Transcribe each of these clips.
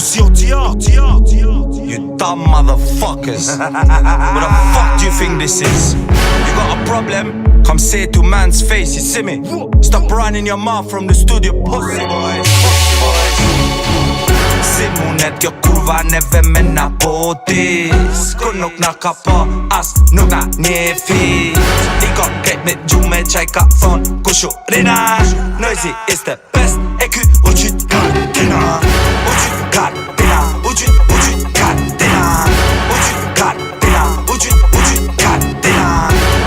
Varus jo You dumb motherfuckers. What the fuck do you think this is? You got a problem? Come say it to man's face, you see me? Stop running your mouth from the studio, pussy boys. Si munet kjo kurva neve me na potis Kur nuk na ka pa as nuk na njefit I ka krejt me gjume qaj ka thon kushurina Noisy is the best e ky u qyt katina U qyt katina U qyt katina U qyt katina U qyt katina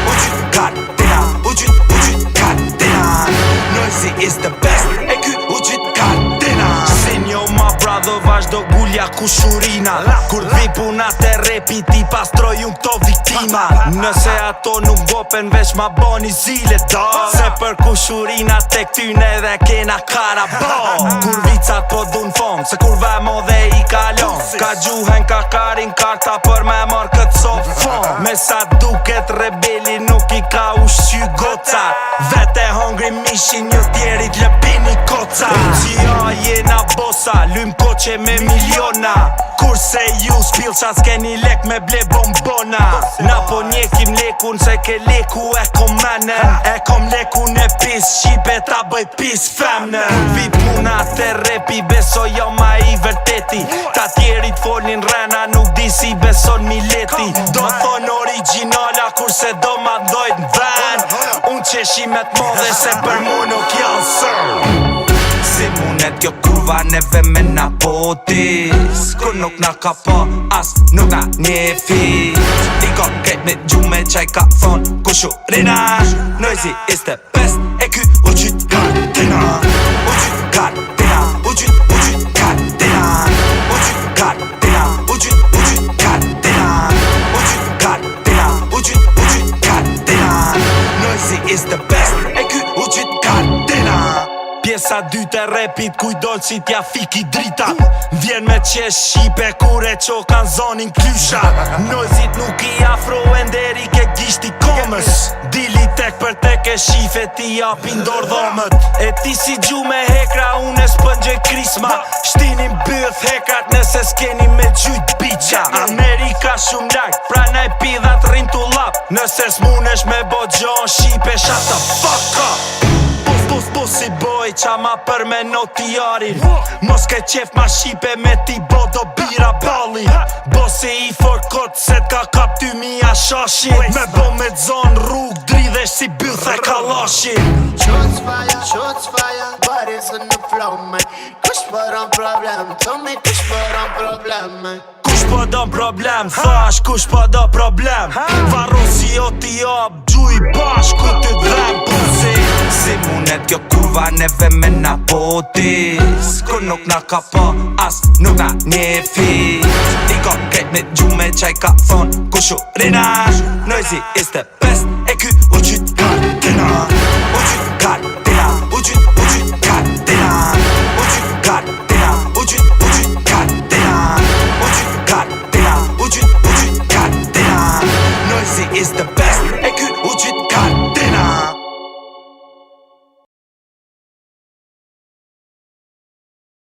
U qyt katina U qyt katina Noisy is the best e ky u qyt katina Sinjo ma brother vazhdo gulja kushurina Kur vi punat e repit i pastroj unë këto viktima Nëse ato nuk gopen veç ma boni zile dog Se për kushurina tek tyne dhe kena karabog Kur vicat po dun fond se kur vemo dhe i kalon Ka gjuhen ka karin karta për me mor këtë sofon Me sa duket rebeli nuk i ka ushqy goca Vete hongri mishin një tjerit lëpini koca Qia jena bosa, lym koqe me miliona Kurse ju s'pilqa s'keni lek me ble bombona Na po njekim lekun se ke leku e kom menen E kom lekun e pis shqipe ta bëj pis femnen Vit puna të repi beso jo ma i vërteti Ta tjerit folnin rena nuk di si beson mileti Do thon originala kurse do ma dojt n'ven Unë qeshimet modhe se për mu nuk janë sër Si munet kjo kurva neve me na potis Kur nuk na ka pa as nuk na njefit I ka krejt me gjume qaj ka thon kushurina Noisy is the best e ky u qyt katina U qyt katina U qyt katina U qyt katina U qyt katina U qyt katina U qyt katina Noisy is the best e ky u qyt katina Pjesa dytë e repit kujdon si t'ja fiki drita Vjen me qesh shqipe kure qo kan zonin klysha Noizit nuk i afro e nderi ke gishti komës Dili tek për tek e shife ti apin dor dhomët E ti si gjume hekra une s'pëngjë krisma Shtinim bëth hekrat nëse s'keni me gjyt biqa Amerika shumë lak, pra na i pidhat rrim t'u lap Nëse s'munesh me bo gjon shqipe shut the fuck up Pussy boy qa ma për me notiarin Mos ke qef ma shqipe me ti bo do bira balli Bossi i forkot se t'ka kap ty mija shashin Me bo me zon rrug dridhesh si bythe kalashin Shots fire, bodies on the floor man Kush për on problem, to me kush për on problem man Kush po do problem, thash kush po do problem Varrosi o ti op, gjuj bash ku ty dhem pussy Si munet kjo kurva neve me na potis Kur nuk na ka pa as nuk na njefit I ka krejt me gjume qaj ka thon kushurina Noisy is the best e ky u qyt